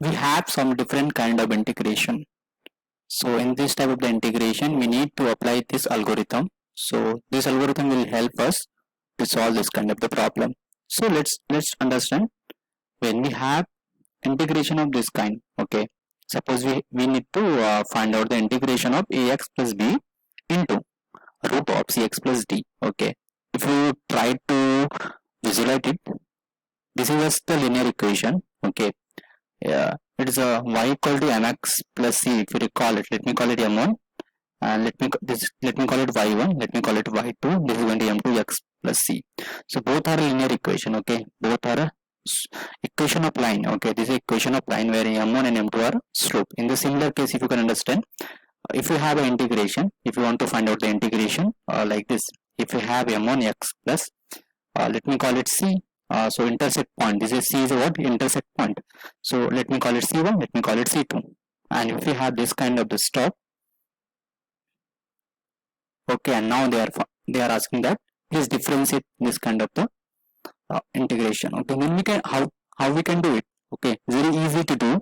we have some different kind of integration. So in this type of the integration, we need to apply this algorithm. So this algorithm will help us to solve this kind of the problem. So let's understand when we have integration of this kind. Okay, suppose we need to find out the integration of ax plus b into root of cx plus d. Okay, if you try to visualize it, this is just the linear equation. Okay, yeah, it is a y equal to mx plus c. If you recall it, let me call it m1, and let me call it y1, let me call it y2. This is going to m2 x plus c. So both are linear equation. Okay, both are equation of line. Okay, this is equation of line where m1 and m2 are slope. In the similar case, if you can understand, if you have an integration, if you want to find out the integration like this, if you have m1 x plus let me call it c. So intersect point, this is c is what intersect point, so let me call it c1, let me call it c2. And if you have this kind of the stop, okay, and now they are asking that please differentiate this kind of the integration. Okay, then we can how we can do it. Okay, very easy to do.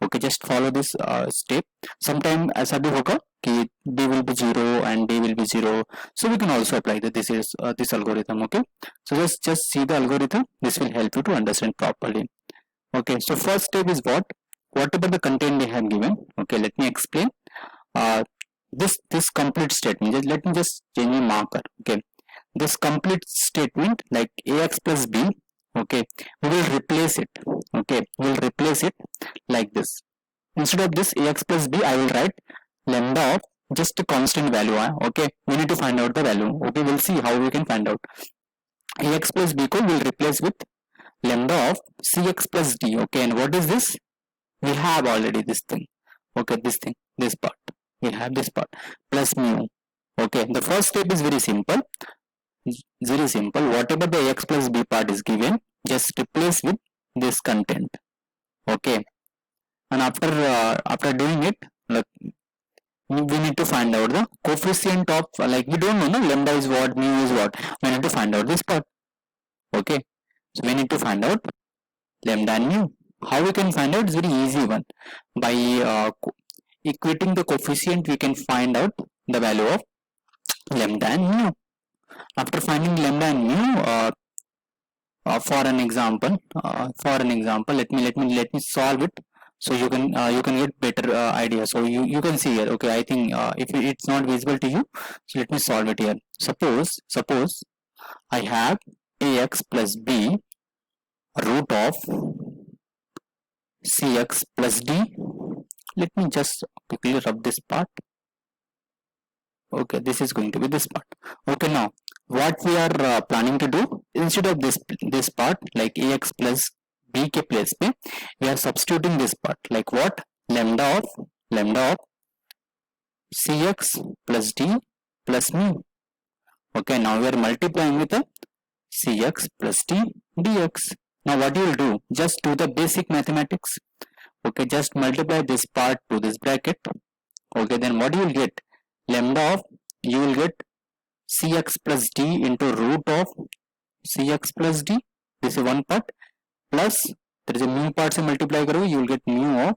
Okay, just follow this step. Sometime ऐसा भी होगा कि d will be 0 and d will be 0, so we can also apply that this is this algorithm. Okay, so just see the algorithm, this will help you to understand properly. Okay, so first step is whatever the content they have given. Okay, let me explain uh, this complete statement. Let me just change my marker. Okay, this complete statement like ax plus b. Okay, we will replace it. Okay, we will replace it like this. Instead of this ax plus b, I will write lambda of just a constant value. Okay, we need to find out the value. Okay, we'll see how we can find out. Ax plus b को will replace with lambda of cx plus d. Okay, and what is this? We have already this thing. Okay, this thing, this part, we have this part plus mu. Okay, the first step is very simple. Very simple. Whatever the x plus b part is given, just replace with this content. Okay, and after doing it, like, we need to find out the coefficient of, like, we don't know, no, lambda is what, mu is what. We need to find out this part. Okay, so we need to find out lambda and mu. How we can find out? It's very easy one. By equating the coefficient, we can find out the value of lambda and mu. After finding lambda and mu, for an example, let me solve it, so you can get better idea. So you can see here. Okay, I think if it's not visible to you, so let me solve it here. Suppose I have ax plus b root of cx plus d. Let me just quickly rub this part. Okay, this is going to be this part. Okay, now what we are planning to do, instead of this part like ax plus b के place पे, we are substituting this part like what, lambda of cx plus d plus mu. Okay, now we are multiplying with the cx plus d dx. Now what you will do, just do the basic mathematics. Okay, just multiply this part to this bracket. Okay, then what you will get, lambda of, you will get cx plus d into root of cx plus d. This is one part, plus there is a mu part से multiply करोगे, you will get mu of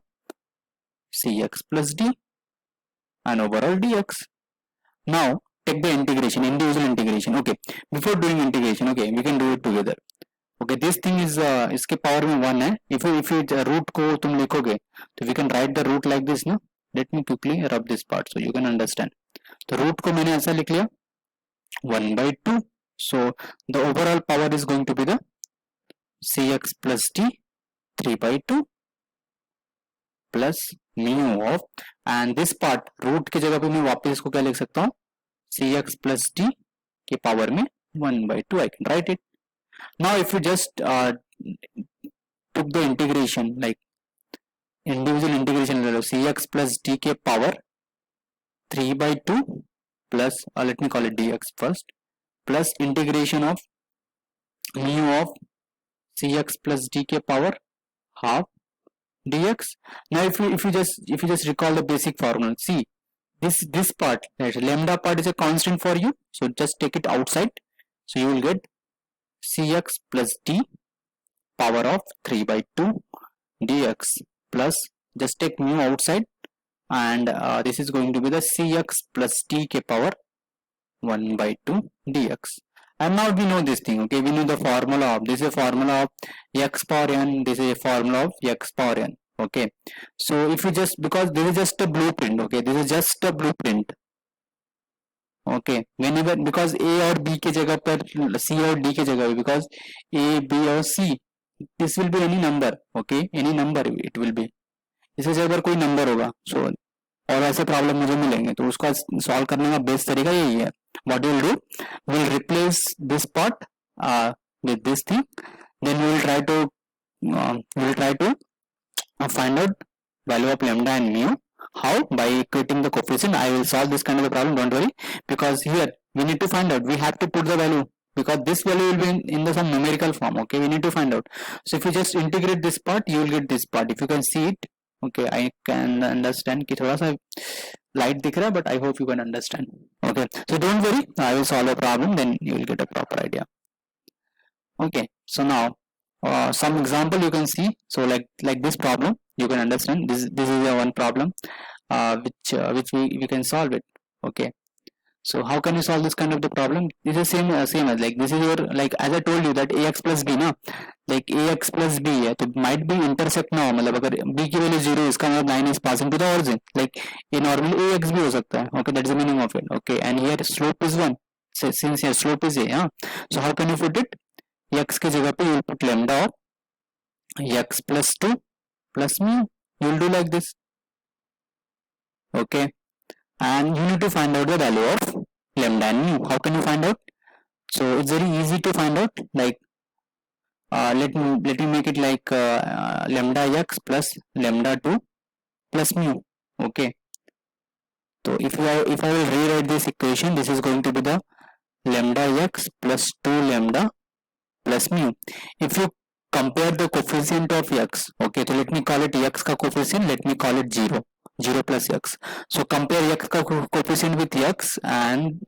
cx plus d and overall dx. Now take the integration, individual integration. Okay, before doing integration, okay, we can do it together. Okay, this thing is इसके power में 1 है. If you root को तुम लिखोगे, तो we can write the root like this, ना. Let me quickly rub this part so you can understand. तो root को मैंने ऐसा लिख लिया 1 by 2. So the overall power is going to be the cx plus d 3 by 2 plus mu of, and this part root की जगह पे मैं वापस इसको क्या लिख सकता हूँ, cx plus d के power में 1 by 2 I can write it. Now if you just took the integration like individual integration, cx plus d के power 3 by 2 plus let me call it dx first, plus integration of mu of cx plus d के power half dx. Now if you just recall the basic formula, see this part, right, lambda part is a constant for you, so just take it outside, so you will get cx plus d power of 3 by 2 dx plus, just take mu outside, and this is going to be the cx plus t k power 1 by 2 dx. And now we know this thing, okay, we know the formula of, this is a formula of x power n, this is a formula of x power n, okay. So if you just, because this is just a blueprint, okay, this is just a blueprint, okay, whenever, because a और b के जगह पर c और d के जगह, because a b और c, this will be any number, okay, any number it will be, इससे जगह पर कोई नंबर होगा. सो और ऐसे प्रॉब्लम मुझे मिलेंगे, तो उसका सॉल्व करने का बेस्ट तरीका यही है. What will do, will replace this part with this thing, then we will try to find out value of lambda and mu. How? By equating the coefficient. I will solve this kind of a problem, don't worry, because here we need to find out, we have to put the value, because this value will be in the some numerical form, okay, we need to find out. So if you just integrate this part, you will get this part. If you can see it, okay, I can understand कि थोड़ा सा light दिख रहा है, but I hope you can understand. Okay, so don't worry, I will solve a problem, then you will get a proper idea. Okay, so now some example you can see. So like this problem you can understand, this is a one problem which we can solve it. Okay, so how can you solve this kind of the problem? This is same as like, this is your, like as I told you that ax plus b ना, like ax plus b है, तो might be intersect ना हो, मतलब अगर b की value 0, इसका मतलब line is passing to the origin, like ये normally ax भी हो सकता है, okay, that's the meaning of it. Okay, and here slope is 1, so since here slope is a, हाँ, so how can you put it? x की जगह पे you will put lambda of x plus 2 plus mu, you will do like this. Okay, and you need to find out the value of lambda and mu. How can you find out? So it's very easy to find out, like let me make it like lambda x plus lambda 2 plus mu. Okay, so if I will rewrite this equation, this is going to be the lambda x plus 2 lambda plus mu. If you compare the coefficient of x, okay, so let me call it x का coefficient, let me call it 0 plus x. So compare x का coefficient with x, and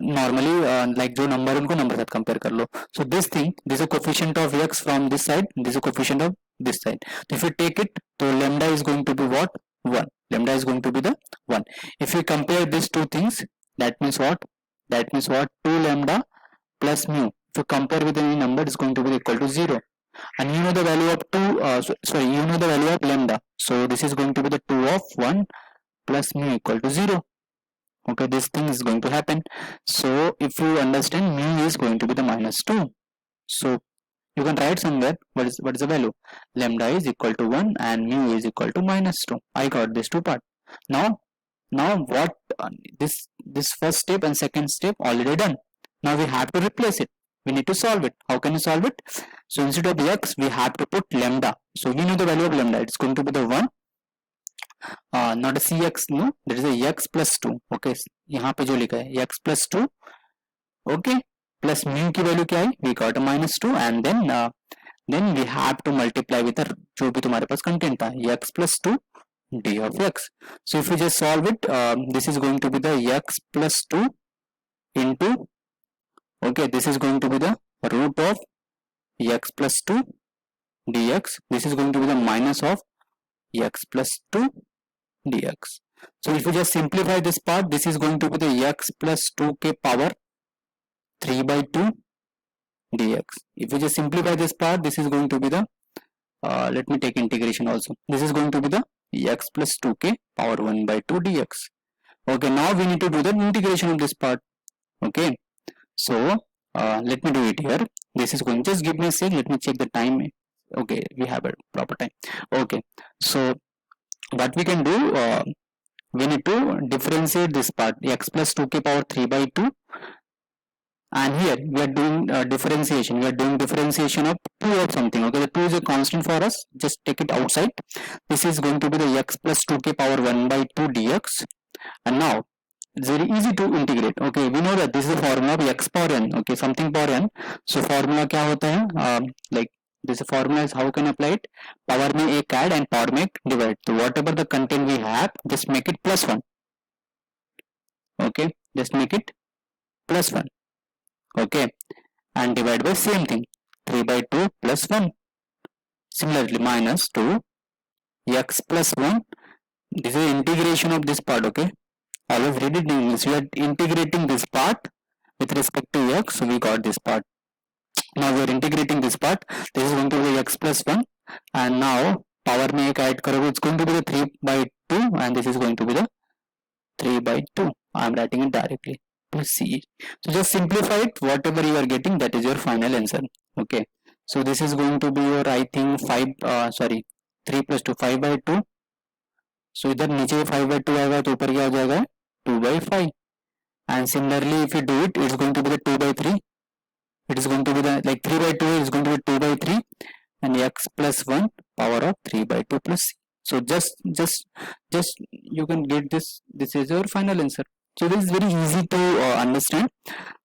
normally like जो number उनको number साथ compare कर लो. So this thing, this is a coefficient of x from this side, this is a coefficient of this side. So if you take it, so lambda is going to be what? 1. Lambda is going to be the 1. If you compare these two things, that means what? 2 lambda plus mu. If you compare with any number, it's going to be equal to 0. And you know the value of 2, you know the value of lambda. So this is going to be the 2 of 1 plus mu equal to 0. Okay, this thing is going to happen. So if you understand, mu is going to be the minus 2. So you can write somewhere what is the value. Lambda is equal to 1 and mu is equal to minus 2. I got this two part. Now what, this first step and second step already done. Now we have to replace it. We need to solve it. How can you solve it? So instead of x, we have to put lambda. So we know the value of lambda. It's going to be the 1. Not a cx, no. There is a x plus 2. Okay. यहाँ पे जो लिखा है x plus 2. Okay. Plus mu की value क्या है? We got a minus 2, and then we have to multiply with जो भी तुम्हारे पास content था, x plus 2 d of x. So if you just solve it, this is going to be the x plus 2 into, okay, this is going to be the root of x plus 2 dx. This is going to be the minus of x plus 2 dx. So if you just simplify this part, this is going to be the x plus 2k power 3 by 2 dx. If you just simplify this part, this is going to be the let me take integration also. This is going to be the x plus 2k power 1 by 2 dx. Okay, now we need to do the integration of this part. Okay, so let me do it here. This is going, just give me a sec, let me check the time. Okay, we have a proper time. Okay, so what we can do, we need to differentiate this part, x plus 2k power 3 by 2, and here we are doing differentiation. We are doing differentiation of 2 of something. Okay, the 2 is a constant for us, just take it outside. This is going to be the x plus 2k power 1 by 2 dx. And now it's very easy to integrate. Okay, we know that this is the formula of x power n. Okay, something power n. So formula क्या होता है, like this formula is, how can I apply it? Power में एक add and power में एक divide. So whatever the content we have, just make it plus 1. Okay, just make it plus 1. Okay, and divide by same thing, 3 by 2 plus 1. Similarly, minus 2 x plus 1. This is integration of this part. Okay, always read it in English. We are integrating this part with respect to x, so we got this part. Now we are integrating this part. This is going to be x plus 1, and now power में एक add करोगे, it's going to be the 3/2, and this is going to be the 3/2. I am writing it directly. Please see it. So just simplify it. Whatever you are getting, that is your final answer. Okay. So this is going to be your, I think, 3 plus 2, 5/2. So इधर नीचे 5/2 आएगा तो ऊपर क्या हो जाएगा 2/5. And similarly, if you do it, it's going to be the 2/3. It is going to be the, like, 3/2 is going to be 2/3, and x plus 1 power of 3/2 plus c. So just you can get this. This is your final answer. So this is very easy to understand.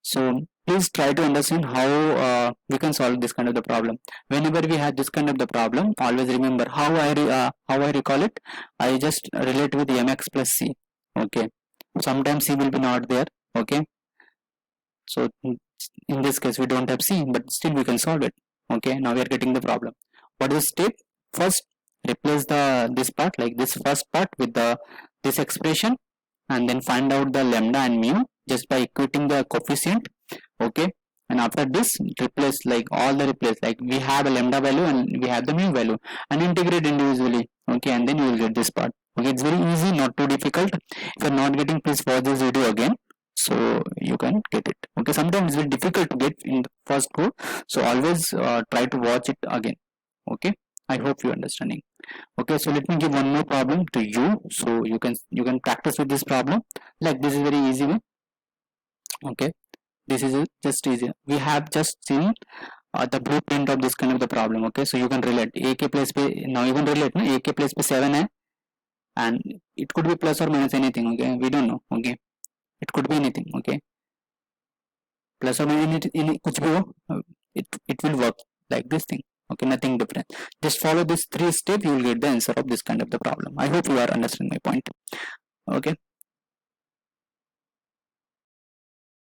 So please try to understand how we can solve this kind of the problem. Whenever we have this kind of the problem, always remember how I recall it. I just relate with mx plus c. Okay. Sometimes c will be not there. Okay. So in this case we don't have c, but still we can solve it. Okay, now we are getting the problem. What is the step? First, replace this part, like this first part, with this expression, and then find out the lambda and mu just by equating the coefficient. Okay, and after this, replace, like, all the replace, like we have a lambda value and we have the mu value, and integrate individually. Okay, and then you will get this part. Okay, it's very easy, not too difficult. If you're not getting, please watch this video again, so you can get it. Okay, sometimes it's very difficult to get in the first go, so always try to watch it again. Okay, I hope you're understanding. Okay, so let me give one more problem to you, so you can practice with this problem. Like, this is very easy one. Okay, this is just easy. We have just seen the blueprint of this kind of the problem. Okay, so you can relate a k place पे, now you can relate ना, a k place पे 7 है, and it could be plus or minus anything. Okay, we don't know. Okay, it could be anything. Okay, plus or minus कुछ भी हो, it will work like this thing. Okay, nothing different. Just follow this 3 steps, you will get the answer of this kind of the problem. I hope you are understanding my point. Okay,